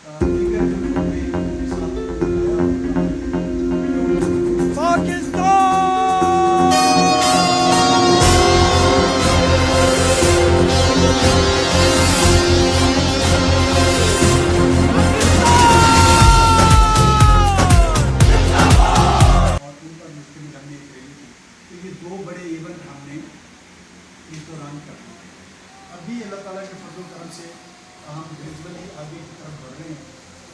دیگر ملکوں میں کے ساتھ اور ان پر مشتمل ہم نے ایک ریلی کی، تو یہ دو بڑے ایونٹ ہم نے اس دوران کر دیے۔ ابھی اللہ تعالیٰ کے فضل و کرم سے ہم گریجولی آگے کی طرف بڑھ رہے ہیں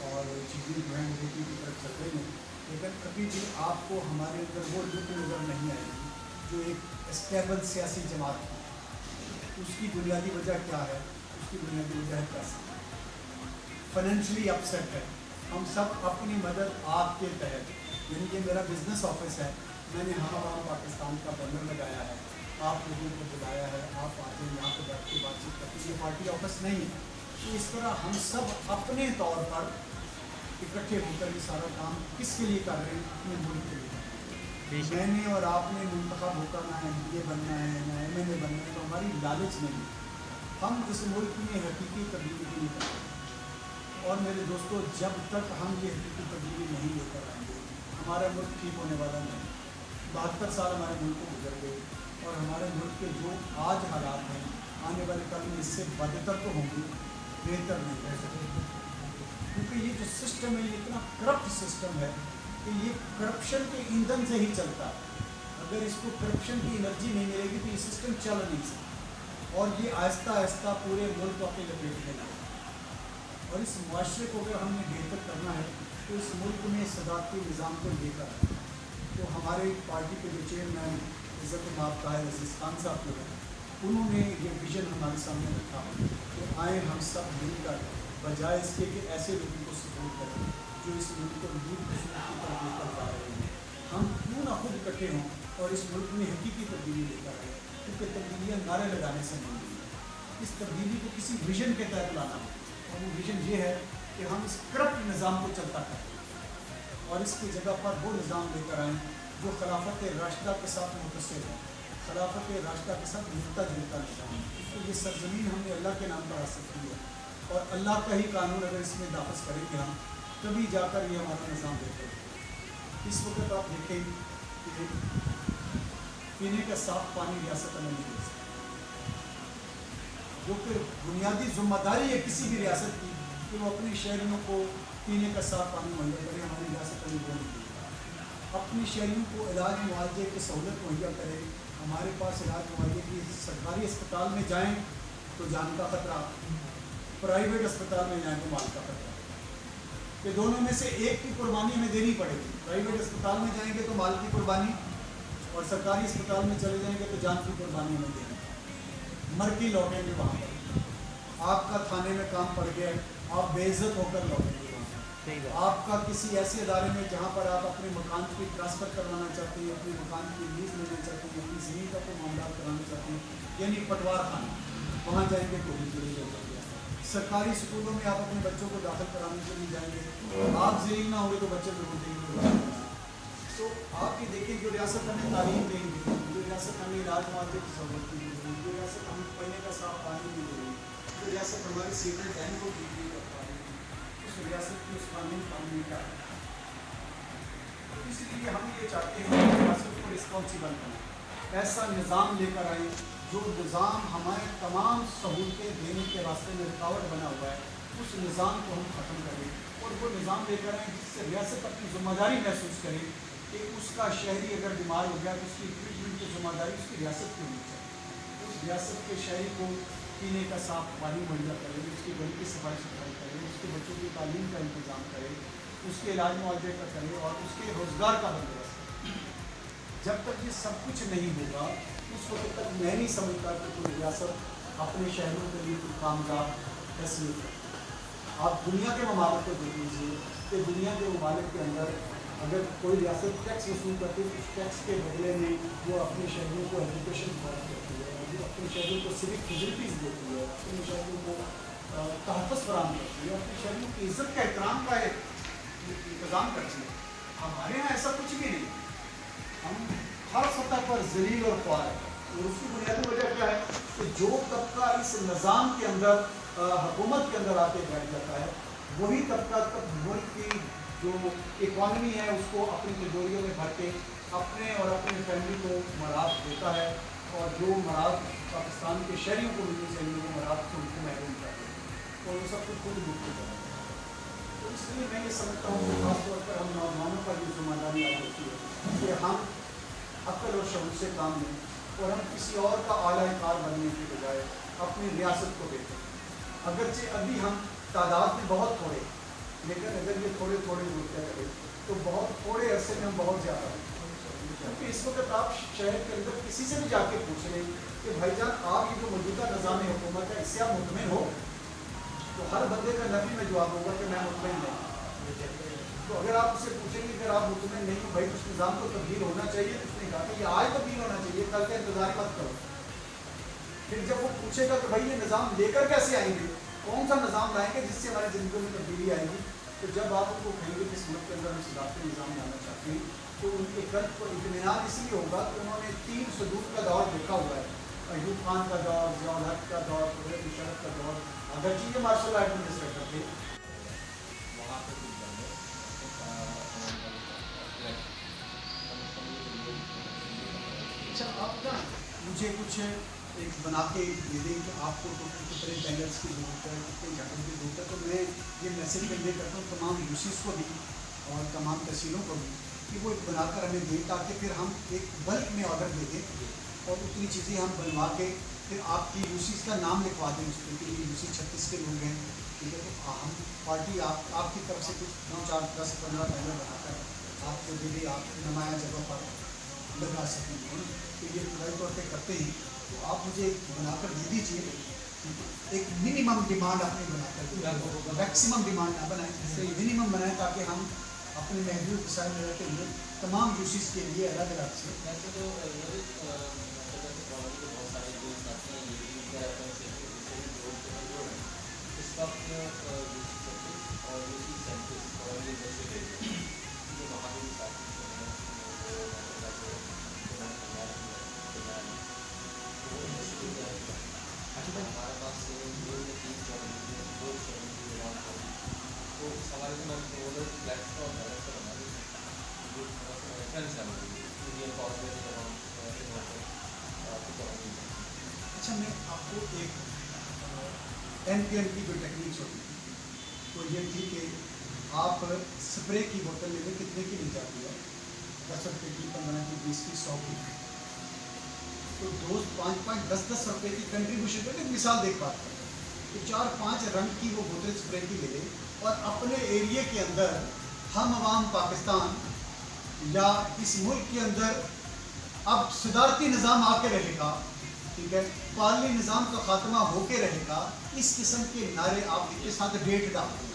اور چیزیں جو ہیں نیکی کی طرف چل رہی ہیں، لیکن ابھی بھی آپ کو ہمارے اندر وہ لک نظر نہیں آئے گی جو ایک اسٹیبل سیاسی جماعت کی۔ اس کی بنیادی وجہ کیا ہے؟ اس کی بنیادی وجہ ہے پیسہ۔ فائنینشلی اپسیٹ ہے، ہم سب اپنی مدد آپ کے تحت، یعنی کہ میرا بزنس آفس ہے، میں نے ہم عوام پاکستان کا بینر لگایا ہے، آپ لوگوں کو بلایا ہے، آپ آتے ہیں یہاں پہ بیٹھ کے بات چیت کرتے ہیں، یہ پارٹی آفس نہیں ہے۔ تو اس طرح ہم سب اپنے طور پر اکٹھے ہو کر یہ سارا کام کس کے لیے کر رہے ہیں؟ اپنے ملک کے لیے۔ میں نے اور آپ نے منتخب ہو کر نہ MPA بننا ہے نہ MLA بننا ہے، تو ہماری لالچ نہیں ہے۔ ہم اس ملک میں حقیقی تبدیلی نہیں کرتے، اور میرے دوستو جب تک ہم یہ حقیقی تبدیلی نہیں لے کر آئیں گے ہمارا ملک ٹھیک ہونے والا نہیں۔ 72 سال ہمارے ملک کو گزر گئے، اور ہمارے ملک کے جو آج حالات ہیں آنے والے کل میں اس سے بدتر تو ہوں گے، بہتر نہیں رہ سکتے، کیونکہ یہ جو سسٹم ہے یہ اتنا کرپٹ سسٹم ہے کہ یہ کرپشن کے ایندھن سے ہی چلتا ہے۔ اگر اس کو کرپشن کی انرجی نہیں ملے گی تو یہ سسٹم چل نہیں سکتا، اور یہ آہستہ آہستہ پورے ملک کو اپنے لپیٹ میں لاتا ہے۔ اور اس معاشرے کو اگر ہم نے بہتر کرنا ہے تو اس ملک میں صداقتی نظام کو لے کر آئے۔ تو ہمارے پارٹی کے جو چیئرمین عزت مآب طاہر عزیز خان صاحب جو ہیں، انہوں نے یہ ویژن ہمارے سامنے رکھا کہ آئیں ہم سب مل کر، بجائے اس کے کہ ایسے لوگوں کو سپورٹ کریں جو اس ملک کو مزید خوشی کی طرف لے کر جا رہے ہیں، ہم کیوں نہ خود اکٹھے ہوں اور اس ملک میں حقیقی تبدیلی لے کر آئیں، کیونکہ تبدیلیاں نعرے لگانے سے نہیں ہوئی، اس تبدیلی کو کسی ویژن کے تحت لانا ہے، اور وہ ویژن یہ ہے کہ ہم اس کرپٹ نظام کو چلتا کریں اور اس کی جگہ پر وہ نظام لے کر آئیں جو خلافت راشدہ کے ساتھ متصل ہے، خلافت راشدہ کے ساتھ ملتا جلتا نظام ہے۔ تو یہ سرزمین ہم نے اللہ کے نام پر حاصل کی ہے، اور اللہ کا ہی قانون اگر اس میں نافذ کریں گے ہم، تبھی جا کر یہ ہمارا نظام بہتر ہوگا۔ اس وقت آپ دیکھیں کہ پینے کا صاف پانی ریاست میں نہیں دے سکتی، جو کہ بنیادی ذمہ داری ہے کسی بھی ریاست کی کہ وہ اپنے شہریوں کو پینے کا صاف پانی مہیا کرے۔ ہماری ریاست میں وہ نہیں دیتی، اپنے شہریوں کو علاج معالجے کی سہولت مہیا کرے۔ ہمارے پاس علاج معالجے کی سرکاری اسپتال میں جائیں تو جان کا خطرہ، پرائیویٹ اسپتال میں جائیں تو مال کا خطرہ، کہ دونوں میں سے ایک کی قربانی ہمیں دینی پڑے گی۔ پرائیویٹ اسپتال میں جائیں گے تو مال کی قربانی، اور سرکاری اسپتال میں چلے جائیں گے تو جان کی قربانی ہمیں دینی، مر کے لوٹیں گے وہاں پر۔ آپ کا تھانے میں کام پڑ گیا، آپ بے عزت ہو کر لوٹیں گے وہاں پر۔ آپ کا کسی ایسے ادارے میں جہاں پر آپ اپنے مکان کی ٹرانسفر کروانا چاہتے ہیں، اپنے مکان کی لیز لینا چاہتے ہیں، اپنی زمین کا کوئی معاملات کرانا چاہتے ہیں، یعنی پٹوار خانہ، وہاں جائیں گے تو بھی سرکاری اسکولوں میں آپ اپنے بچوں کو داخل کرانے کے لیے جائیں گے، آپ ذلیل نہ ہوں گے تو بچے ضرور دیں گے۔ تو آپ یہ دیکھیں جو ریاست ہمیں تعلیم دیں گے، جو ریاست ہمیں علاج معالجے کی سہولت کی دے گی، جو ریاست ہمیں پینے کا صاف پانی بھی دے گی، جو ریاست ہماری سیوریج لائن کو ٹھیک نہیں کر پا رہی ہے، اس ریاست کی اس قانون نہیں کر رہی۔ اس لیے ہم یہ چاہتے ہیں کہ ریاست کو رسپانسیبل بنائیں، ایسا نظام لے کر آئیں جو نظام ہمارے تمام سہولتیں دینے کے راستے میں رکاوٹ بنا ہوا ہے، اس نظام کو ہم ختم کریں اور وہ نظام لے کر آئیں جس سے ریاست اپنی ذمہ داری محسوس کرے کہ اس کا شہری اگر بیمار ہو گیا تو اس کی ٹریٹمنٹ کی ذمہ داری اس کی ریاست کی ہونی چاہیے۔ اس ریاست کے شہری کو پینے کا صاف پانی مہیا کرے، اس کے گھر کی صفائی ستھرائی کرے، اس کے بچوں کی تعلیم کا انتظام کرے، اس کے علاج معالجے کا کرے، اور اس کے روزگار کا بندوبست کرے۔ جب تک یہ سب کچھ نہیں ہوگا اس وقت تک میں نہیں سمجھتا کہ کوئی ریاست اپنے شہروں کے لیے کوئی کامیاب حیثیت ہے۔ آپ دنیا کے ممالک کو دیکھ لیجیے کہ دنیا کے ممالک کے اندر اگر کوئی ریاست ٹیکس وصول کرتی ہے تو اس ٹیکس کے بدلے میں وہ اپنے شہریوں کو ایجوکیشن فراہم کرتی ہے، وہ اپنے شہریوں کو سوک فیسلٹیز دیتی ہے، اپنے شہریوں کو تحفظ فراہم کرتی ہے، اپنے شہریوں کی عزت کا احترام کا انتظام کرتی ہے۔ ہمارے یہاں ایسا کچھ بھی نہیں، ہم ہر سطح پر ذلیل اور خوار ہیں، اور اس کی بنیادی وجہ کیا ہے کہ جو طبقہ اس نظام کے اندر حکومت کے اندر آ کے بیٹھ جاتا ہے वही तबका तब मुल्क की जो इकॉनमी है उसको अपनी तिजोरियों में भर के अपने और अपनी फैमिली को मराद देता है, और जो मराद पाकिस्तान के शहरियों को मिलने चाहिए वो मराद से उनको महरूम कर देते हैं, और वो सब कुछ खुद दुख के चला जाता है। तो इसलिए मैं ये समझता हूँ कि खासतौर पर हम नौजवानों पर भी जिम्मेदारी आ होती है कि हम अक्ल और शऊर से काम लें, और हम किसी और का आला कार बनने की बजाय अपनी रियासत को देखें। अगरचे अभी हम तादाद में बहुत थोड़े, लेकिन अगर ये थोड़े थोड़े रुपया करें तो बहुत थोड़े अरसे में हम बहुत ज़्यादा हैं। क्योंकि इस वक्त आप शहर के अंदर किसी से भी जाके पूछ लें कि भाईजान आप ये जो मौजूदा निज़ाम हुकूमत है इससे आप मुतमिन हो, तो हर बंदे का नफी में जवाब होगा कि मैं मुतमिन नहीं। तो अगर आप उससे पूछेंगे कि आप मुतमिन नहीं हो भाई, उस निज़ाम को तब्दील होना चाहिए, तो उसने कहा कि ये आज तब्दील होना चाहिए, कल का इंतजार मत करो। फिर जब वो पूछेगा कि भाई ये निज़ाम लेकर कैसे आएंगे, कौन सा निज़ाम लाएंगे जिससे हमारी ज़िंदगी में तब्दीली आएगी, तो जब आप उनको कहेंगे कि इस मुल्क के अंदर हम सदारती निज़ाम लाना चाहते हैं, तो उनके कल्ब को इत्मीनान इसलिए होगा कि उन्होंने 3 सदूद का दौर देखा हुआ है, अयूब खान का दौर, ज़ियाउल हक का दौर, कुदरत मुशर्रफ का दौर, अगरचे ये मार्शल आर्ट में मिसर थे। अच्छा, आप ना मुझे कुछ एक बना के दे दें कि आपको तो कितने पैनल्स की ज़रूरत है, कितने जगह की ज़रूरत है, तो मैं ये मैसेज कन्वे करता हूँ तमाम यूसीस को भी और तमाम तहसीलों को भी कि वो एक बनाकर हमें दें, ताकि फिर हम एक बल्क में ऑर्डर दे दें और उतनी चीज़ें हम बनवा के फिर आपकी यूसीस का नाम लिखवा दें उस पर कि यूसी 36 के लोग हैं, ठीक है। तो हम पार्टी आपकी तरफ से कुछ 9, 4, 10, 15 पैनल बनाकर आपको दे दे, आप नुमाया जगह पर लगा सकें, तो ये खुदाई तौर पर करते हैं। तो आप मुझे बनाकर दे दीजिए, एक मिनिमम डिमांड आपने बनाकर, मैक्सिमम डिमांड ना बनाएं, मिनिमम बनाएं ताकि हम अपने महदूद वसाइल में रहते हुए तमाम यूसीस के लिए अलग अलग से वैसे तो बहुत सारे दोस्त आते हैं, ये इस वक्त और यूसी सेंटर्स और ये जैसे जो महावीर साथी हमारे पास 3 तो हमारे जो ओवरऑल प्लेटफॉर्म है सर, हमारी जो रेफरेंस है हमारी इंडियन कॉर्पोरेट अच्छा, मैं आपको एक NPN की जो टेक्निक्स होती थी तो ये थी कि आप स्प्रे की बोतल ले लें, कितने की मिल जाती है, 10 रुपये की, 15 की, 20 की, 100 की, तो दोस्त 5-5, 10-10 रुपये की कंट्रीब्यूशन करके एक मिसाल देख बात करें, तो 4-5 रंग की वो बोतल स्प्रे की ले लें, और अपने एरिए के अंदर हम अवाम पाकिस्तान या इस मुल्क के अंदर अब सदारती निज़ाम आके रहेगा, ठीक है, पार्ली निज़ाम का खात्मा होके रहेगा, इस किस्म के नारे आप इसके साथ डेट डाल दें,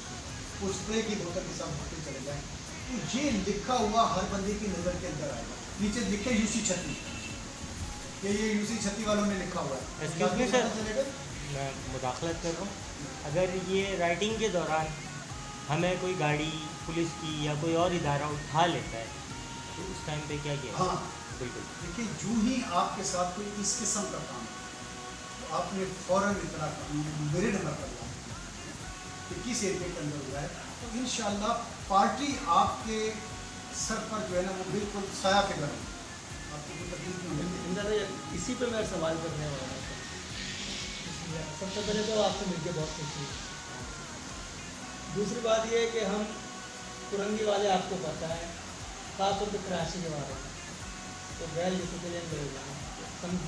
उस स्प्रे की बोतल के साथ होते चले जाएँ, तो ये लिखा हुआ हर बंदे की नज़र के अंदर आएगा। नीचे लिखे यूसी 36, ये यूसी 36 वालों ने लिखा हुआ है। एक्सक्यूज़ मी सर, मैं मुदाखलत कर रहा हूँ, अगर ये राइटिंग के दौरान हमें कोई गाड़ी पुलिस की या कोई और इदारा उठा लेता है तो उस टाइम पे क्या किया? हाँ बिल्कुल, देखिए, जो ही आपके साथ कोई इस किस्म का काम है तो आपने फ़ौरन इतना मेरे नंबर पर लाया कि किस एरिए के अंदर हुआ है, तो इंशाअल्लाह पार्टी आपके सर पर जो है ना वो बिल्कुल साया के घर आपको कोई तकलीफ नहीं होगी। इसी पे मैं सवाल करने वाला था। सबसे पहले तो आपसे मिलकर बहुत खुशी हुई। दूसरी बात ये है कि हम कुरंगी वाले आपको पता है, खासतौर पर कराची के बारे में, तो गैर डिसिप्लिन लोग हैं,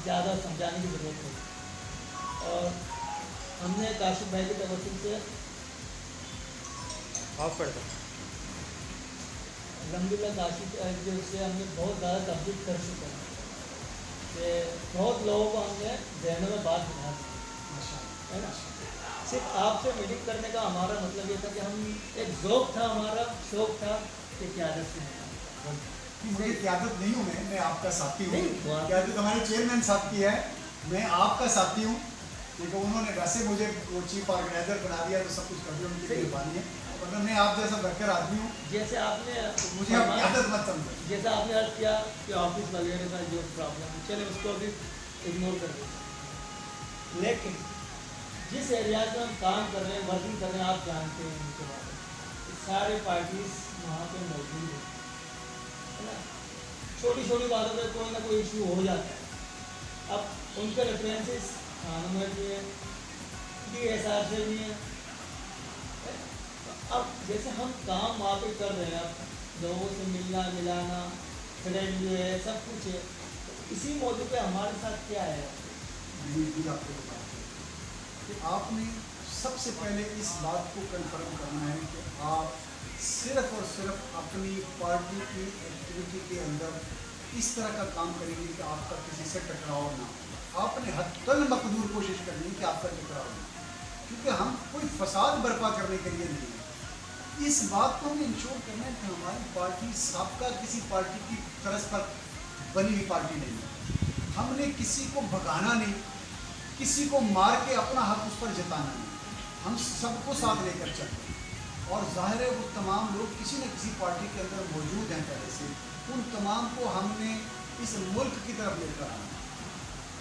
ज़्यादा समझाने की ज़रूरत है। और हमने काशिफ भाई के तवज्जुह से ऑफ कर दो। अलहमदिल्ला काशिफ जो से हमने बहुत ज़्यादा तब्दील कर चुके हैं कि बहुत लोगों को हमने जहनों में बात बना दी है ना। सिर्फ आपसे मीटिंग करने का हमारा मतलब ये था कि हम एक ज़ौक़ था, हमारा शौक़ था कि क़यादत से मुझे क़यादत नहीं हूँ, मैं आपका साथी हूँ। नहीं, क़यादत हमारे चेयरमैन साहब की है, मैं आपका साथी हूँ, क्योंकि उन्होंने वैसे मुझे वो चीफ ऑर्गेनाइजर बना दिया तो सब कुछ कर दिया, उनकी मेहरबानी है, वरना मैं आप जैसा वर्कर आदमी हूँ। जैसे आपने मुझे आप क़यादत मत समझो। जैसे आपने अर्ज़ किया कि ऑफिस वगैरह का जो प्रॉब्लम है, चले उसको अभी इग्नोर कर देते, लेकिन जिस एरियाज में हम काम कर रहे हैं, वर्किंग कर रहे हैं, आप जानते हैं उनके बारे में, सारे पार्टीज वहाँ पे मौजूद है ना। छोटी छोटी बातों पे कोई ना कोई इशू हो जाता है। अब उनके रेफरेंसेस थानों में भी है, DSR से भी है। तो अब जैसे हम काम वहाँ पे कर रहे हैं, अब लोगों से मिलना मिलाना फ्रेंड है, सब कुछ है, तो इसी मौजूद पे हमारे साथ क्या है? मैंने भी आपको बताया कि आपने सबसे पहले इस बात को कन्फर्म करना है कि आप सिर्फ और सिर्फ अपनी पार्टी की एक्टिविटी के अंदर इस तरह का काम करेंगे कि आपका किसी से टकराव ना हो। आपने हत्तल मकदूर कोशिश करनी है कि आपका टकराव ना हो, क्योंकि हम कोई फसाद बर्पा करने के लिए नहीं है। इस बात को हमें इंश्योर करना है कि हमारी पार्टी साबका किसी पार्टी की तरस पर बनी हुई पार्टी नहीं है। हमने किसी को भगाना नहीं, किसी को मार के अपना हक उस पर जताना नहीं, हम सबको साथ लेकर चलते हैं। और जाहिर है वो तमाम लोग किसी न किसी पार्टी के अंदर मौजूद हैं पहले से, उन तमाम को हमने इस मुल्क की तरफ लेकर आना,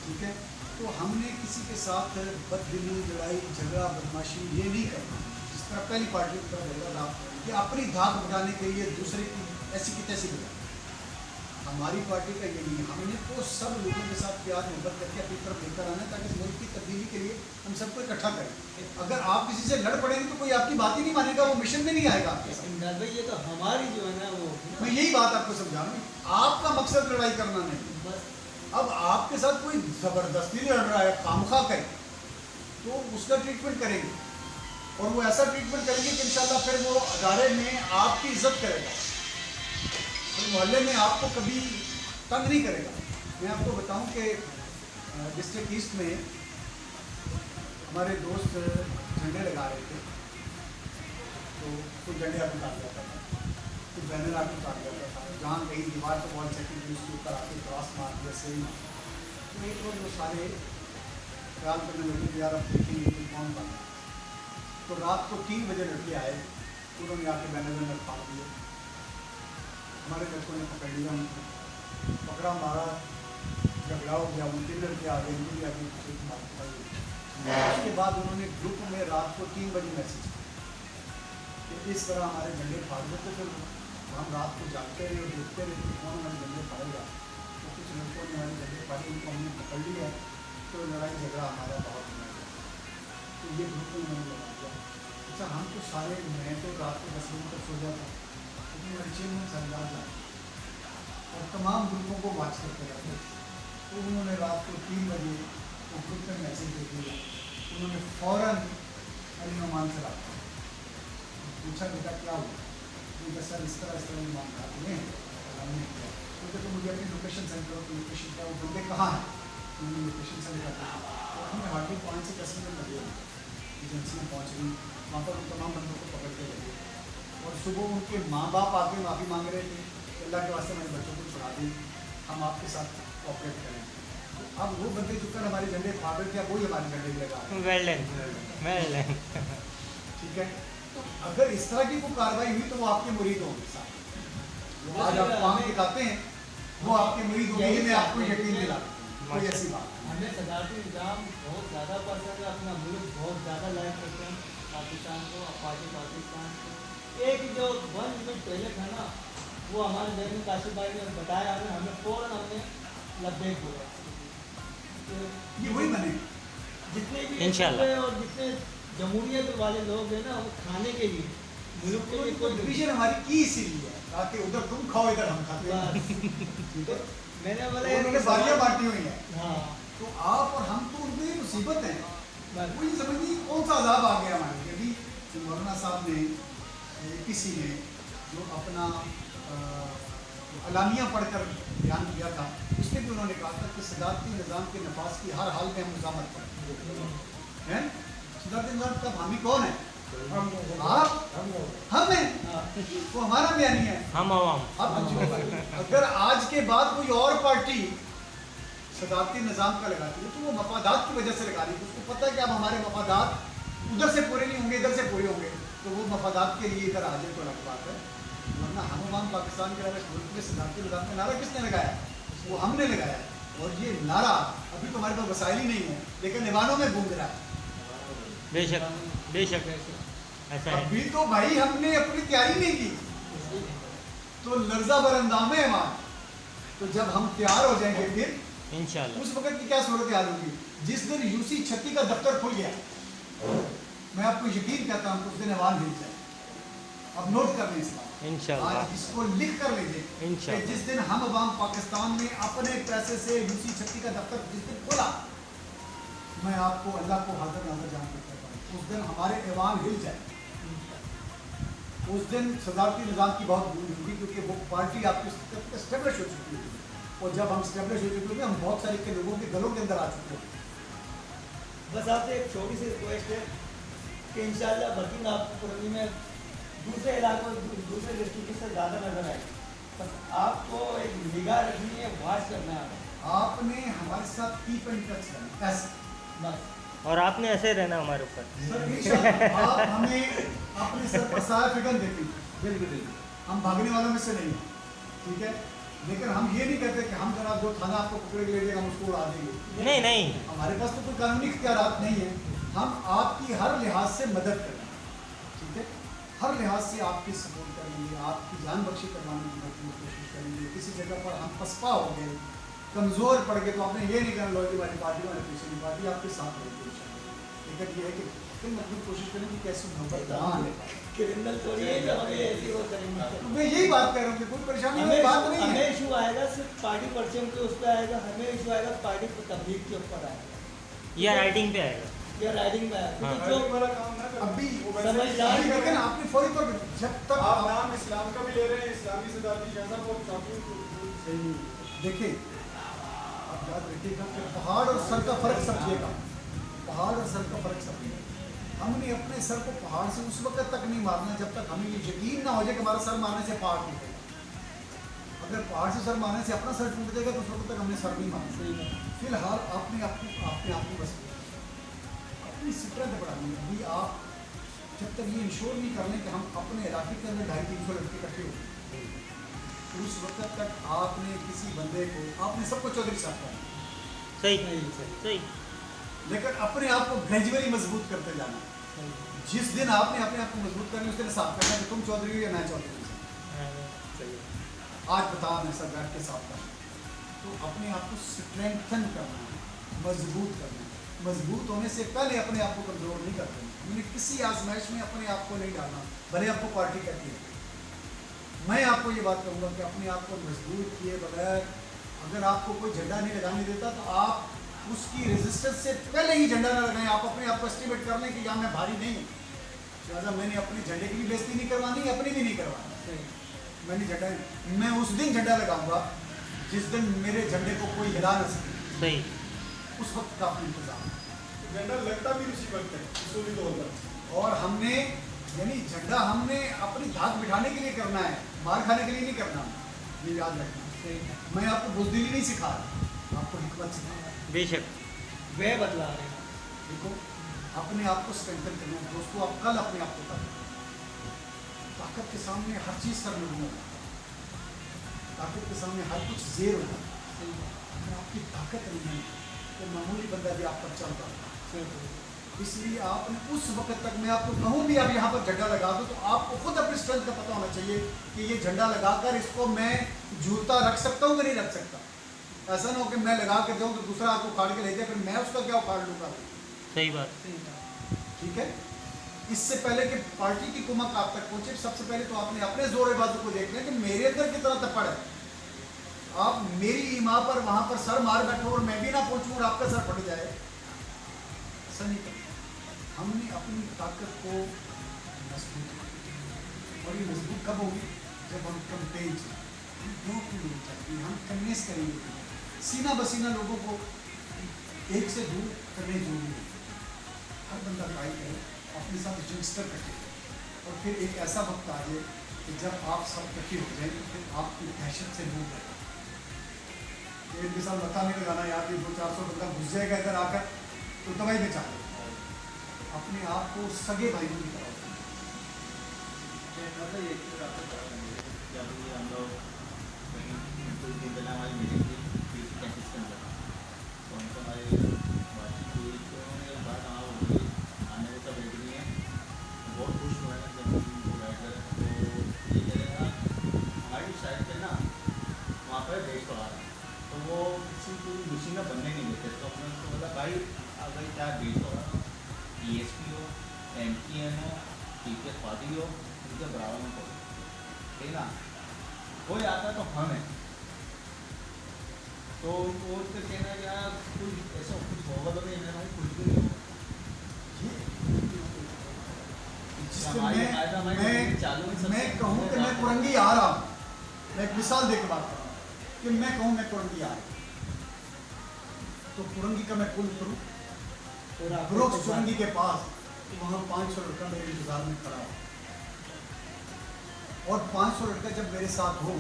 ठीक है। तो हमने किसी के साथ बददिली, लड़ाई झगड़ा, बदमाशी ये नहीं करना। जिस तरह पहली पार्टी की तरफ होगा था कि अपनी धाक बढ़ाने के लिए दूसरे की ऐसी की तैसी बजाना, हमारी पार्टी का ये नहीं है। हमने तो सब लोगों के साथ प्यार मोहब्बत करके अपनी तरफ लेकर आना है, ताकि इस मुल्क की तब्दीली के लिए हम सबको इकट्ठा करें। अगर आप किसी से लड़ पड़ेंगे तो कोई आपकी बात ही नहीं मानेगा, वो मिशन में नहीं आएगा आपके साथ। इमरान भाई, ये तो हमारी जो है ना वो मैं यही बात आपको समझा रहा हूँ, आपका मकसद लड़ाई करना नहीं। बस अब आपके साथ कोई ज़बरदस्ती लड़ रहा है, खामखा करे, तो उसका ट्रीटमेंट करेंगे, और वो ऐसा ट्रीटमेंट करेंगे कि इंशाल्लाह फिर वो अदारे में आपकी इज्जत करेगा, तो मोहल्ले में आपको कभी तंग नहीं करेगा। मैं आपको बताऊं कि डिस्ट्रिक्ट ईस्ट में हमारे दोस्त झंडे लगा रहे थे, तो कुछ झंडे आप उतार जाता था, कुछ बैनर आप उतार जाता था, जहाँ कहीं दीवार पर वॉल चेकिंग थी उसके ऊपर आके क्रॉस मार दिया, सही मार। तो एक रोज वो सारे ख्याल करने लगे कि यार अब देखेंगे कि कौन बना। तो रात को 3 बजे लड़के आए, उन्होंने आके बैनर वैनर फाड़ दिए। हमारे लड़कों ने पकड़ लिया, उनको पकड़ा, मारा, झगड़ा हो गया, उनके लड़के आ गए, उनके भी आगे पीछे मार पड़ी। उसके बाद उन्होंने ग्रुप में रात को 3 बजे मैसेज किया कि इस तरह हमारे झंडे फाड़ देते थे। हम रात को जागते रहे और देखते रहे कि कौन हमारे झंडे फाड़ेगा। तो कुछ लड़कों ने हमारे झंडे फाड़े, उनको हमने पकड़ लिया, तो लड़ाई झगड़ा हमारा बहुत हुआ। तो ये ग्रुप में उन्होंने लगा दिया। अच्छा, हम तो सारे, मैं तो रात को 10 बजे तक सो जाता, लेकिन बच्चे में सरदार जाते और तमाम ग्रुपों को वाच करते रहते। तो उन्होंने रात को 3 बजे वो ग्रुप में मैसेज दे दिया। उन्होंने फ़ौरन अली नुमान से रहा, पूछा बेटा क्या हुआ? तो सर इस तरह नुमान खाते हैं, हमने किया। क्योंकि तो मुझे अपनी लोकेशन सेंड करो, तो लोकेशन क्या, वो बंदे कहाँ हैं? उन्होंने लोकेशन सेंड कर दिया। तो हमें हार्डली 5 से 10 मिनट लगे, एजेंसी में पहुँच गई, वहाँ पर उन तमाम बंदों को पकड़ के लगे। और सुबह उनके माँ बाप आके माफ़ी मांग रहे थे, अल्लाह के वास्ते मेरे बच्चों को छुड़ा दें, हम आपके साथ कोऑपरेट करें। तो अब वो बंदे चुपकर हमारे झंडे फाड़ रहे थे, अब वही हमारे झंडे लगा वेल डन। ठीक है। तो अगर इस तरह की कोई कार्रवाई हुई तो वो आपके मुरीद होंगे साहब, जो आज आप काम दिखाते हैं वो आपके मुरीद होंगे, ये मैं आपको यकीन दिला देता हूं। कोई ऐसी बात नहीं। हमें सदारती निज़ाम बहुत ज़्यादा पसंद है, अपना मुल्क बहुत ज़्यादा लाइक करते हैं, पाकिस्तान को, पाकिस्तान को। एक जो 1 मिनट पहले था ना, वो हमारे जहन में काशिफ भाई ने बताया, हमें फ़ौरन हमने लब्बैक बोला। तो ये वही बने जितने भी इंशाल्लाह। और जितने जमहूरियत वाले लोग हैं ना, वो खाने के लिए, मुल्क के लिए कोई डिवीजन हमारी की इसीलिए है ताकि उधर तुम खाओ इधर हम खाते हैं। ठीक है। मैंने बोला उन्होंने बारियां बांटी हुई हैं, हाँ, तो आप और हम तो उनमें मुसीबत है। बस। वो ये समझिए कौन सा अजाब आ गया हमारे। अभी मौलाना साहब ने किसी ने जो अपना अलानिया पढ़कर बयान किया था, उसमें भी उन्होंने कहा था कि सदारती निज़ाम के नफाज की हर हाल में हम मुज़ामत करें। हैं सदारती निज़ाम का हामी कौन है? आप, हम हैं, वो हमारा बयानी है, हम आवाम। अब अगर आज के बाद कोई और पार्टी सदारती निज़ाम का लगाती है तो वो मफादात की वजह से लगा रही है। उसको पता है कि अब हमारे मफादात उधर से पूरे नहीं होंगे, इधर से पूरे होंगे, तो वो मफादात के लिए इधर आ जाए तो अलग बात है। वरना हम अवाम पाकिस्तान के अलावा मुल्क में सदारती निज़ाम का नारा किसने लगाया? वो हमने लगाया। और ये नारा अभी तो हमारे पास वसाइल ही नहीं है, लेकिन निवानों में गूंज रहा है। बेशक बेशक ऐसा है। अभी तो भाई हमने अपनी तैयारी नहीं की, तो लर्जा बरंदाम है हमारा। तो जब हम तैयार हो जाएंगे फिर इंशाल्लाह। उस वक्त की क्या सूरत हाल होगी? जिस दिन यूसी 36 का दफ्तर खुल गया, मैं आपको यकीन कहता हूँ उस दिन अवान हिल जाए। अब नोट कर लें इस बात, इंशाल्लाह आज इसको लिख कर लीजिए कि इंशाल्लाह। जिस दिन हम अवाम पाकिस्तान में अपने पैसे से यूसी 36 का दफ्तर जिस दिन खोला, मैं आपको अल्लाह को हाजिर नाज़र जान के कहता हूँ उस दिन हमारे ऐवान हिल जाए। उस दिन सदारती निज़ाम की बहुत भूल होगी, क्योंकि वो पार्टी आपकी स्टेब्लिश हो चुकी होगी, और जब हम स्टेब्लिश हो चुके होंगे हम बहुत सारे के लोगों के गलों के अंदर आ चुके होंगे। बस आपसे एक छोटी सी रिक्वेस्ट है कि इंशाल्लाह वर्किंग आपको कुरंगी में दूसरे इलाकों दूसरे डिस्ट्रिक्ट से ज़्यादा नजर आए। बस आपको एक निगाह रखनी है, वाच करना है आपने हमारे साथ कीप इन टच करना ऐसे बस। और आपने ऐसे रहना हमारे ऊपर। सर इंशाल्लाह आप हमें अपने सर पर साया फिगन देती, बिल्कुल बिल्कुल, हम भागने वालों में से नहीं हैं, ठीक है। लेकिन हम ये नहीं कहते कि हम जनाब जो थाना आपको पकड़ के ले जाएगा हम उसको उड़ा देंगे। नहीं नहीं हमारे पास तो कोई कानूनी इख्तियारात नहीं है, हम आपकी हर लिहाज से मदद करेंगे, ठीक है। हर लिहाज से आपकी सपोर्ट करेंगे, आपकी जान बख्शी करवाने की भरपूर कोशिश करेंगे। किसी जगह पर हम पसपा हो गए, कमज़ोर पड़ गए, तो आपने ये नहीं कहना लो जी हमारी पार्टी वाले पीछे नहीं, पार्टी आपके साथ रहेगी इंशाल्लाह। लेकिन ये है कि फिर मतलब कोशिश करें कि कैसे मोहब्बत ना आए। क्रिमिनल थोड़ी है कि हमें ऐसी वो करेंगे। तो मैं यही बात कह रहा हूँ कि कोई परेशानी वाली बात नहीं है। हमें इशू आएगा सिर्फ पार्टी परचम के उस पर आएगा, हमें इशू आएगा पार्टी तबलीग के ऊपर आएगा या राइटिंग पे आएगा। या राइडिंग में आएगा। हाँ। क्योंकि जो अभी समझदार अभी लेकिन आपने फौरी तौर पर जब तक आप नाम इस्लाम का भी ले रहे हैं, इस्लामी सदारती जैसा वो शौकीन सही नहीं है। देखिए आप याद रखिएगा कि पहाड़ और सर का फर्क समझिएगा, पहाड़ और सर का फर्क समझिएगा। हमने अपने सर को पहाड़ से उस वक्त तक नहीं मारना जब तक हमें ये यकीन ना हो जाए कि हमारा सर मारने से पहाड़ टूटेगा। अगर पहाड़ से सर मारने से अपना सर टूट जाएगा तो उस वक्त तक हमने सर नहीं मारना। फिलहाल आपने आपको बस अपनी स्ट्रेंथ बढ़ानी है। अभी आप जब तक ये इंश्योर नहीं कर लें कि हम अपने इलाके के अंदर 250-300 लड़के इकट्ठे हो, तो उस वक्त तक आपने किसी बंदे को आपने सबको चौधरी साहब करना, सही सही। लेकिन अपने आप को ग्रेजुअली मजबूत करते जाना। जिस दिन आपने अपने आप को मजबूत करना उस दिन साफ करना कि तुम चौधरी हो या मैं चौधरी हूँ। आज बताओ मैं सब बैठ के साफ करना, तो अपने आप को स्ट्रेंथन करना है, मजबूत करना है। मजबूत होने से पहले अपने आप को कमजोर नहीं करते हैं। हमने किसी आजमाइश में अपने आप को नहीं डालना, भले आपको पार्टी कहती है। मैं आपको ये बात कहूँगा कि अपने आप को मजबूत किए बगैर अगर आपको कोई झंडा नहीं लगाने देता तो आप उसकी रेजिस्टेंस से पहले ही झंडा ना लगाएं। आप अपने आप को एस्टिमेट कर लें कि यहाँ मैं भारी नहीं हूँ, लिहाजा मैंने अपने झंडे की भी बेइज्जती नहीं करवानी, अपनी भी नहीं करवानी। मैंने झंडा, मैं उस दिन झंडा लगाऊंगा जिस दिन मेरे झंडे को कोई हिला न सके, सही। उस वक्त का अपना इंतजाम। झंडा लगता भी उसी वक्त है, उसूली तौर पर। और हमने यानी झंडा हमने अपनी धाक बिठाने के लिए करना है, मार खाने के लिए नहीं करना, ये याद रखना। मैं आपको बुजदिली नहीं सिखा रहा, आपको हिकमत सिखा रहा। बेशक वे बदला रहे हैं। देखो अपने आप को स्ट्रेंथन करना है दोस्तों। आप कल अपने आप को ताकत के सामने हर चीज़ सर में होगा, ताकत के सामने हर कुछ जेर होगा। अगर आपकी ताकत नहीं है तो मामूली बंदा भी आप पर चलता है। इसलिए आपने उस वक्त तक, मैं आपको कहूँ भी आप यहाँ पर झंडा लगा दो तो आपको खुद अपनी स्ट्रेंथ का पता होना चाहिए कि ये झंडा लगाकर इसको मैं झूलता रख सकता हूँ कि नहीं रख सकता। ऐसा ना हो कि मैं लगा के जाऊँ तो दूसरा आपको उखाड़ के ले जाए, फिर मैं उसका क्या उखाड़ लूँगा। सही बात। ठीक है, इससे पहले कि पार्टी की कुमक आप तक पहुंचे, सबसे पहले तो आपने अपने जोरे बाजू को देख लें कि मेरे अंदर कितना तपड़ है। आप मेरी ईमा पर वहां पर सर मार बैठो और मैं भी ना पहुंचूं और आपका सर फट जाए, ऐसा नहीं करना। हमने अपनी ताकत को मजबूत किया, और ये मजबूत कब होगी जब हम कंपेन चाहिए, हम कन्विंस करेंगे। सीना बसीना लोगों को एक से दूर करने जरूरी है। हर बंदा ट्राई करे अपने साथ रजिस्टर करके, और फिर एक ऐसा वक्त आ जाए कि जब आप सब इकट्ठे हो जाएंगे तो फिर आपकी दहशत से दूर रहेगा। एक साल बता नहीं लगाना यार कि 200-400 बंदा घुस जाएगा इधर आकर तो दवाई में चाहे। अपने आप को सगे भाइयों की तरह पार्टी हो उनके बराबर में करो, ठीक है ना। कोई आता है तो हम है, तो वो तो कहना है यार कुछ ऐसा कुछ होगा तो नहीं, मेरा भाई कुछ भी नहीं होगा। जिससे चालू मैं कहूँ कि मैं कुरंगी आ रहा हूँ, मैं एक मिसाल दे के बात कर रहा हूँ कि मैं कहूँ मैं कुरंगी आ रहा हूँ, तो कुरंगी का मैं पुल करूँ ब्रोक्स कुरंगी के पास, तो वहाँ 500 लड़का मेरे इंतजार में खड़ा हो, और 500 लड़का जब मेरे साथ हो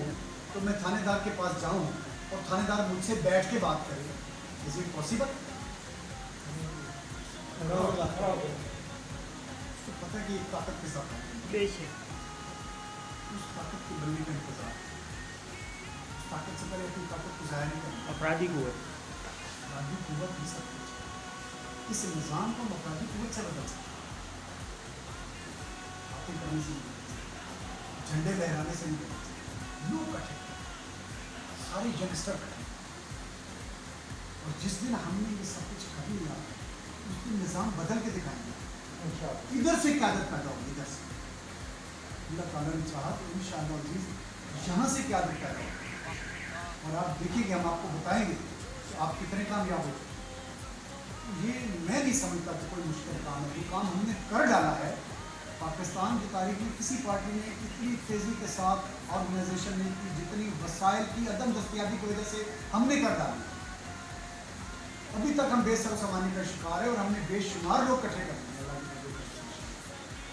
तो मैं थानेदार के पास जाऊँ और थानेदार मुझसे बैठ के बात करे, इज इट पॉसिबल? उसको पता है कि एक ताकत के साथ है, बेशक उस ताकत के बनने का इंतजार, उस ताकत से पहले अपनी ताकत को ज़ाहिर नहीं करना। अपराधी को अपराधी कुव्वत नहीं सब कुछ, इस निज़ाम को हम अपराधी कुव्वत से बदल सकते हैं, बातें करने से नहीं बदल सकते, झंडे लहराने से नहीं बदल सकते। लोग कटे, सारे यंगस्टर कटे, और जिस दिन हमने ये सब कुछ कर लिया उस दिन निज़ाम बदल के दिखाएंगे। इधर से क्यादत पैदा होगी, इधर से अल्लाह ताला ने चाहा तो इंशाअल्लाह अज़ीज़ यहाँ से क्यादत पैदा होगी, और आप देखिएगे हम आपको बताएंगे कि आप कितने कामयाब हो। ये मैं नहीं समझता कि कोई मुश्किल काम है, जो काम हमने कर डाला है पाकिस्तान की तारीख में किसी पार्टी ने इतनी तेज़ी के साथ ऑर्गेनाइजेशन ने की, जितनी वसाइल की अदम दस्तयाबी की वजह से हमने कर डाली। अभी तक हम बेसर सामानी का शिकार है और हमने बेशुमार लोग इकट्ठे कर दिए।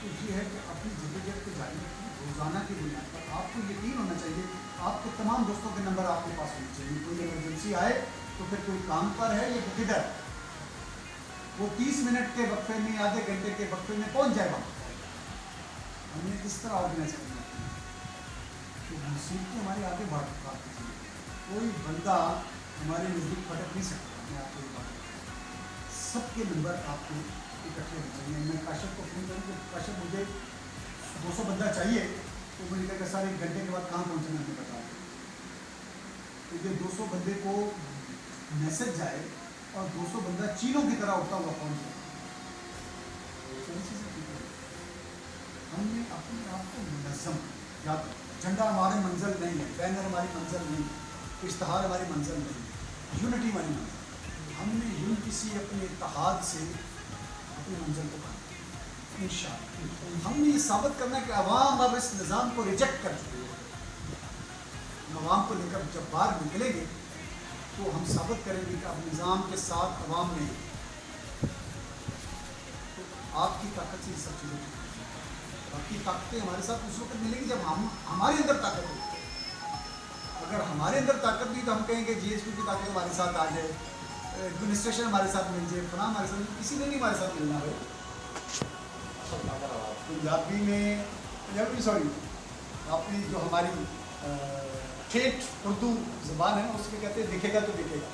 तो ये है कि अपनी जद्दोजहद को जारी रखें, रोज़ाना की बुनियाद पर। आपको यकीन होना चाहिए, आपके तमाम दोस्तों के नंबर आपके पास होने चाहिए, कोई इमरजेंसी आए तो फिर कोई काम पर है या किधर, वो 30 मिनट के वक्फे में, आधे घंटे के वक्फे में पहुंच जाए वहाँ। हमने इस तरह ऑर्गेनाइज करना है तो मुसीबतें हमारे आगे बढ़ती चाहिए, कोई बंदा हमारे नज़दीक फटक नहीं सकता। मैं आपको ये बात, सबके नंबर आपको इकट्ठे होने चाहिए। मैं काशिफ को फ़ोन करूँ कि काशिफ मुझे 200 बंदा चाहिए, तो मुझे कहेगा सर 1 घंटे के बाद कहाँ पहुँचना है बता दें। तो ये 200 बंदे को मैसेज जाए और 200 बंदा चीनों की तरह उठता हुआ पहुँच जाए, हमने अपने आप को मुनज़्ज़म याद, झंडा हमारी मंजिल नहीं है, बैनर हमारी मंजिल नहीं है, इश्तहार हमारी मंजिल नहीं है, यूनिटी हमारी मंजिल। हमने यूनिटी से अपने इत्तेहाद से अपनी मंजिल को पाना इंशाअल्लाह। हमने ये साबित करना है कि अवाम अब इस निज़ाम को रिजेक्ट कर चुकी है। हम अवाम को लेकर जब बाहर निकलेंगे तो हम साबित करेंगे कि अब निज़ाम के साथ अवाम ने, तो आपकी ताकत से ये सब चीज़ें, बाकी ताकतें हमारे साथ उस वक्त मिलेंगी जब हमारे अंदर ताकत होगी। अगर हमारे अंदर ताकत नहीं तो हम कहेंगे GSP की ताकत हमारे साथ आ जाए, एडमिनिस्ट्रेशन हमारे साथ मिल जाए, फलां हमारे साथ, किसी ने नहीं हमारे साथ मिलना है। पंजाबी में सॉरी अपनी जो हमारी ठेठ उर्दू ज़बान है ना, उसमें कहते हैं दिखेगा तो दिखेगा।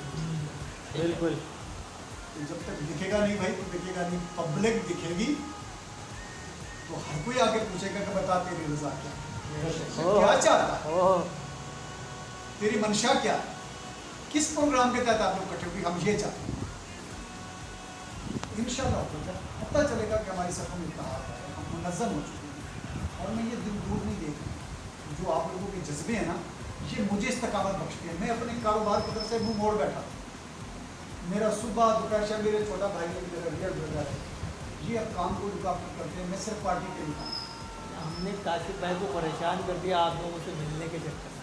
बिल्कुल, तो जब तक दिखेगा नहीं भाई तो दिखेगा नहीं। पब्लिक दिखेगी तो हर कोई आगे पूछेगा कि बता तेरी रज़ा क्या चाहता है, तेरी मंशा क्या, किस प्रोग्राम के तहत आप लोग इकट्ठे होगी, हम ये चाहते हैं। इंशाअल्लाह पता चलेगा कि हमारी सफ़ों में इत्तेहाद है, हम मुनज़्ज़म हो चुके हैं। और मैं ये दिन दूर नहीं देख, जो आप लोगों के जज्बे हैं ना, ये मुझे इस्तकामत बख्शती है। मैं अपने कारोबार की तरफ से मुँह मोड़ बैठा, मेरा सुबह दोपहर शाम, मेरे छोटा भाई है, मेरा रियल ब्रदर है, ये अब काम को रुकावट करते हैं। मैं सिर्फ पार्टी के लिए काम, हमने काशिफ भाई को परेशान कर दिया आप लोगों से मिलने के चक्कर में।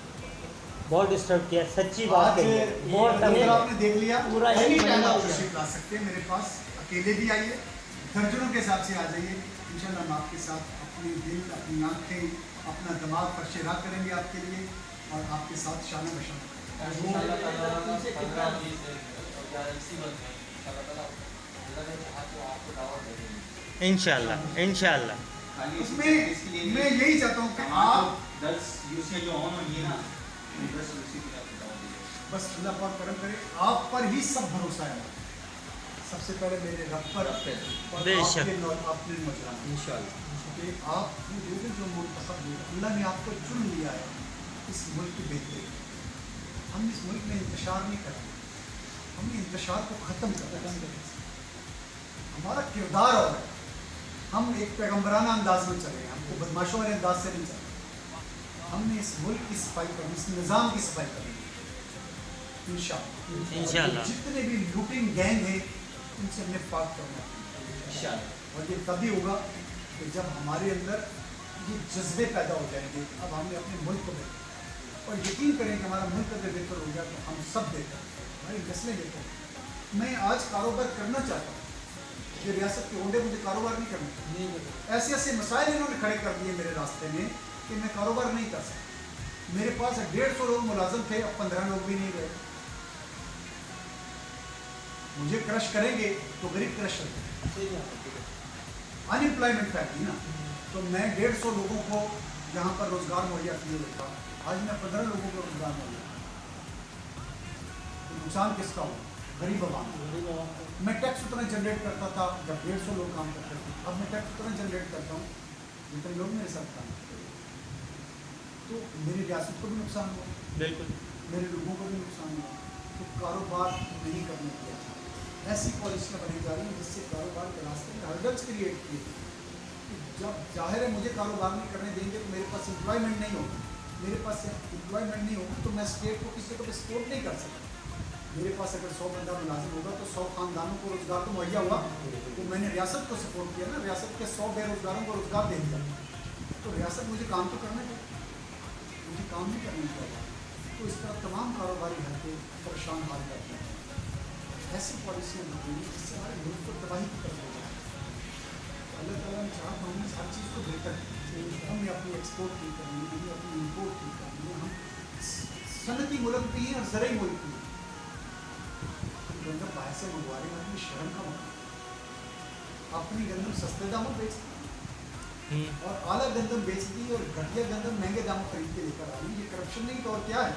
बहुत डिस्टर्ब किया, सच्ची बात आज कही है, बहुत ये तंग आपने देख लिया। पूरा एक एनी टाइम महीना आप हो गया। तशरीफ ला सकते हैं मेरे पास, अकेले भी आइए, दर्जनों के हिसाब से आ जाइए। इंशाल्लाह हम आपके साथ अपने दिल, अपनी आँखें, अपना दिमाग पर शेरा करेंगे आपके लिए, और आपके साथ शान बशान इंशाअल्लाह इंशाअल्लाह। उसमें मैं यही चाहता हूँ कि आप 10 यूसी जो ऑन होंगी ना, 10 यूसी के लिए आप दावा दीजिए। बस अल्लाह पाक करम करे, आप पर ही सब भरोसा है। सबसे पहले मेरे रब पर और बेशक। आपके नौजवान इंशाअल्लाह कि आप जो मुंतखब हुए, अल्लाह ने आपको चुन लिया है इस मुल्क की बेहतरी। हम इस मुल्क में इंतशार नहीं करते, हमने इंतशार को ख़त्म करना है। हमारा किरदार और है, हम एक पैगम्बराना अंदाज में चले, हमको बदमाशों वाले अंदाज से नहीं चले। हमने इस मुल्क की सफाई करनी, इस निज़ाम की सफाई करनी इंशाअल्लाह। जितने भी लूटिंग गैंग है उनसे हमने पाक करना है। और ये तभी होगा कि जब हमारे अंदर ये जज्बे पैदा हो जाएंगे, अब हमने अपने मुल्क को बेहतर, और यकीन करें कि हमारा मुल्क अगर बेहतर हो गया तो हम सब बेहतर, हमारी नस्लें बेहतर। मैं आज कारोबार करना चाहता हूँ, ये रियासत के होंदे मुझे कारोबार नहीं करना। नहीं बता ऐसे ऐसे मसाइल इन्होंने खड़े कर दिए मेरे रास्ते में कि मैं कारोबार नहीं कर सकता। मेरे पास 150 लोग मुलाजिम थे, अब 15 लोग भी नहीं रहे। मुझे क्रश करेंगे तो गरीब क्रश करेंगे, सही बात है। अनएम्प्लॉयमेंट फैक्ट्री ना। तो मैं 150 लोगों को यहाँ पर रोजगार मुहैया किए हुए था, आज मैं 15 लोगों को रोजगार मुहैया, तो नुकसान किसका हो? गरीब आवाम। गरीब आवाम को मैं टैक्स उतना जनरेट करता था जब 150 लोग काम करते थे, अब मैं टैक्स उतना जनरेट करता हूँ जितने लोग मेरे साथ काम करते हैं। तो मेरी रियासत को भी नुकसान हुआ, बिल्कुल। मेरे लोगों को भी नुकसान हुआ। तो कारोबार नहीं करने दिया। ऐसी पॉलिसियाँ बनी जा रही हैं जिससे कारोबार के रास्ते में हर्डल्स क्रिएट किए। जब जाहिर है मुझे कारोबार नहीं करने देंगे तो मेरे पास एम्प्लॉयमेंट नहीं होगी, मेरे पास एम्प्लॉयमेंट नहीं होगी तो मैं स्टेट को किसी को सपोर्ट नहीं कर सकता। मेरे पास अगर 100 बंदा मुलाजिम होगा तो 100 खानदानों को रोजगार तो मुहैया हुआ, तो मैंने रियासत को सपोर्ट किया ना, रियासत के 100 बेरोजगारों को रोजगार दे दिया। तो रियासत मुझे काम तो करने दे, मुझे काम नहीं करने दिया। तो इस तरह तमाम कारोबारी हल्के परेशान हाल करते हैं। ऐसी पॉलिसियाँ बनी जिससे हमारे मुल्क को तबाही की तरफ हो जाए। अल्लाह ताला ने चाहा तो हमने हर चीज़ को बेहतर की। हमने अपनी एक्सपोर्ट की करनी है, हमने अपनी इम्पोर्ट की करनी है। हम सनती मुल्क भी हैं और ज़रूरी मुल्क भी हैं। गंदम बाहर से मंगवा रहे हैं, अपनी शर्म का मौका, अपनी गंदम सस्ते दामों बेचती और आला गंदम बेचती और घटिया गंदम महंगे दामों खरीद के लेकर आ रही है। ये करप्शन नहीं तो और क्या है?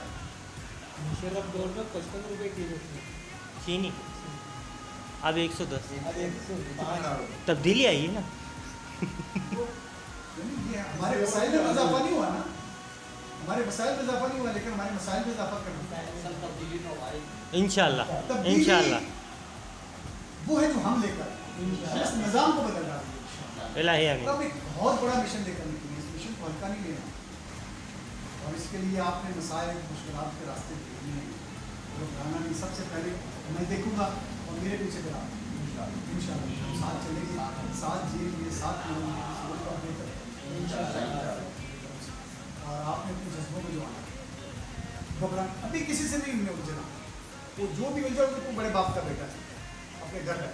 मुशर्रफ दौर में 55 रुपये किलो थी। चीनी अब 110। अब 105 तब्दीली आई है ना। ये हमारे वसाइल में इजाफा नहीं हुआ ना, हमारे वसाइल में इजाफा नहीं हुआ, लेकिन हमारे मसाइल में इजाफा करना सब तब्दीली तो हमारी इंशाअल्लाह तब्दीली इंशाअल्लाह। वो है जो हम लेकर आए। इस निज़ाम को बदल डालेंगे इंशाअल्लाह। इलाही आमीन। अब एक बहुत बड़ा मिशन लेकर निकलेंगे, इस मिशन को हल्का नहीं लेना और इसके लिए आपने मसाइल मुश्किलात के रास्ते देखने हैं, घबराना नहीं। सबसे पहले मैं देखूंगा और मेरे पीछे फिर आप इंशाअल्लाह हम साथ चलेंगे, साथ जिएंगे, साथ मिलेंगे, इस मुल्क का बेहतर करेंगे इंशाअल्लाह। और आपने अपने जज्बों को जो आना घबराना, अभी किसी से नहीं हमने उलझना। वो जो भी उलझा तो तू बड़े बाप का बेटा है, अपने घर है।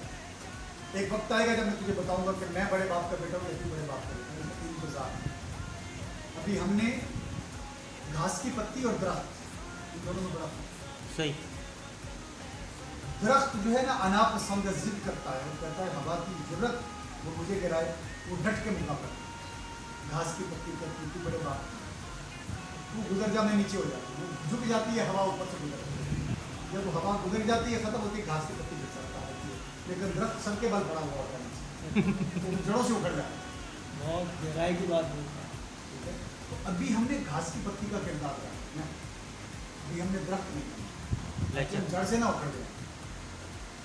एक वक्त आएगा जब मैं तुझे बताऊंगा कि मैं बड़े बाप का बेटा हूँ या तू बड़े बाप का बेटा हूँ। इंतजार। अभी हमने घास की पत्ती और दरख्त, इन दोनों में बड़ा सही। दरख्त जो है ना अनापसंद जिद करता है, वो कहता है हवा की जरूरत वो मुझे गिराए, वो डट के मुकाबला करता है। घास की पत्ती कहती तू बड़े बाप, तू गुजर जा मैं नीचे हो जाती हूँ, वो झुक जाती है, हवा ऊपर से गुजर जाती है। जब वो हवा गुजर जाती है खत्म होती है, घास की पत्ती गिर जाता है, लेकिन दरख्त सर के बल पड़ा हुआ होता है नीचे, तो वो जड़ों से उखड़ जाता है। बहुत गहराई की बात बोलते हैं। ठीक है, तो अभी हमने घास की पत्ती का किरदार रखा है, अभी हमने दरख्त नहीं करना, लेकिन जड़ से ना उखड़ जाए।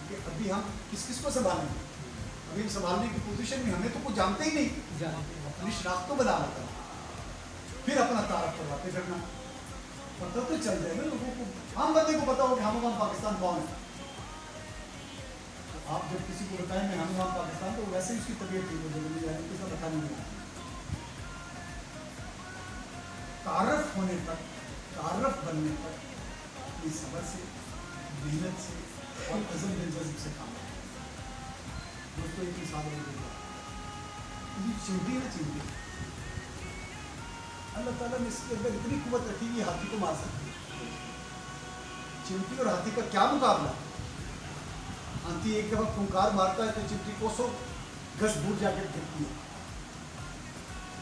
क्योंकि अभी हम किस को संभालेंगे? अभी हम संभालने की पोजीशन में, हमें तो कुछ जानते ही नहीं, जानते हैं। अपनी शनाख्त तो बना लेते हैं, फिर अपना तारफ करवाते फिरना। पता तो चल जाए ना लोगों को, आम बंदे को पता हो कि हम पाकिस्तान कौन है। तो आप जब किसी को बताएं मैं हम पाकिस्तान, तो वैसे ही उसकी तबीयत ठीक हो जाएगी, यानी किसी बता नहीं है। तारफ होने तक, तारफ बनने तक अपनी सब्र से, मेहनत से और अज़म दिलजज़ब से काम करें। दोस्तों एक मिसाल और दूंगा, ये चिमटी है ना चिमटी, अल्लाह ताला ने इसके अंदर इतनी कुव्वत रखी कि हाथी को मार सकती है। चिमटी और हाथी का क्या मुकाबला? हाथी एक दफ़ा फुंकार मारता है तो चिमटी कोसों गज दूर जाकर गिरती है,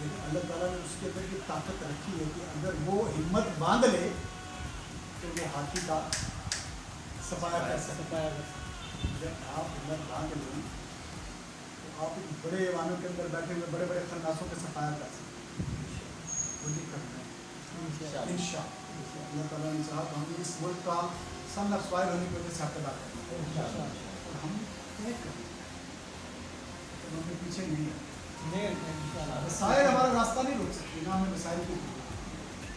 लेकिन अल्लाह ताला ने उसके अंदर ये ताकत रखी है कि अगर वो हिम्मत बांध ले तो वो हाथी का सफाया कर सकता है। जब आप हिम्मत बांध लें तो आप एक बड़े ऐवानों के अंदर बैठे हुए बड़े बड़े खन्नासों का सफाया कर सकते हैं। इंशाअल्लाह अल्लाह ताला ने चाहा तो हम इस मुल्क का सन ऑफ सॉइल होने की वजह से हक अदा करना और हम तय करें, तो हमें पीछे नहीं है। नहीं इंशाल्लाह। मिसाइल हमारा रास्ता नहीं रोक सकती ना, हमें मिसाइल की जरूरत है।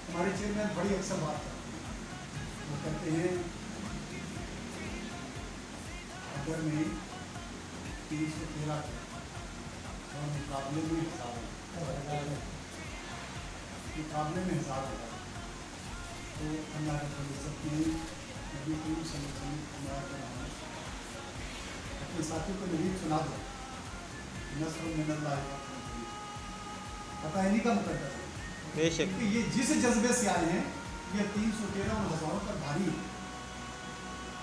हमारे चेयरमैन बड़ी अक्सर बात करते हैं, वो कहते हैं अगर मैं 313 और मुकाबले में 1000 मुकाबले में 1000 होगा तो अल्लाह रब्बुल इज़्ज़त ने नबी करीम सल्लल्लाहु अलैहि वसल्लम अपने साथियों को नबी सुना दो, नस्र मिनल्लाह व फज़ल, पता इन्हीं का मुकद्दर है। बेशक क्योंकि ये जिस जज्बे से आए हैं ये 313 और हज़ारों पर भारी है,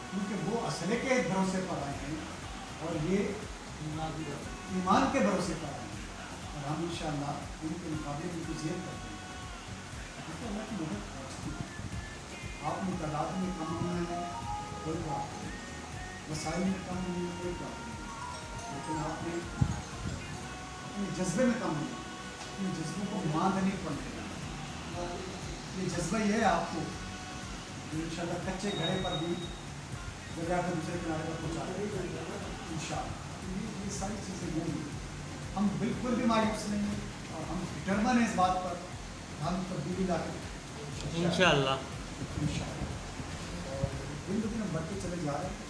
क्योंकि वो असले के भरोसे पर आए हैं और ये ईमान के भरोसे पर आए हैं, और हम इंशाअल्लाह इनके मुकाबले में कुछ जेल करते हैं, क्योंकि अल्लाह की मदद पहुँचती है। आपने तादाद में कम होना है कोई बात नहीं, वसाइल में कम होनी है कोई बात नहीं, लेकिन आपने अपने जज्बे में कम होना, अपने जज्बों को मांग नहीं पड़ने देना। ये जज्बा ये है आपको इंशाअल्लाह कच्चे घड़े पर भी दरिया के दूसरे किनारे पर पहुँचा देगा इंशाअल्लाह। ये सारी चीज़ें होंगी, हम बिल्कुल भी मायूस नहीं हैं और हम डिटरमन हैं इस बात पर, हम तब्दीली ला के इंशाअल्लाह। इंशाअल्लाह। और दिन ब दिन हम बढ़ते चले जा रहे हैं।